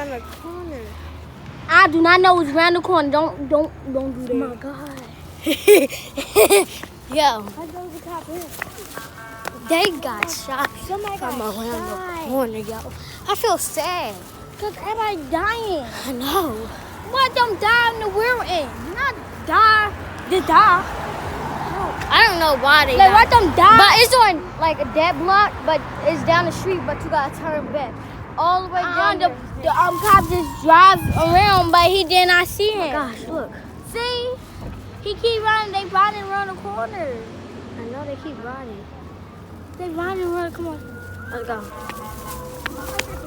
around the corner. I do not know what's around the corner. Don't do that. Oh my God. Yo, How goes the cop in? they got shot Somebody from got around shot. the corner, yo. I feel sad. Cause everybody dying. I know. What them die in the rear end? Not die. They die. I don't know why they Like got what them die? But it's on like a dead block, but it's down the street, but you gotta turn back. All the way down the cop just drive around, but he did not see him. Gosh, look. See, he keep running. They riding around the corner. I know they keep riding. They riding around. Come on. Let's go.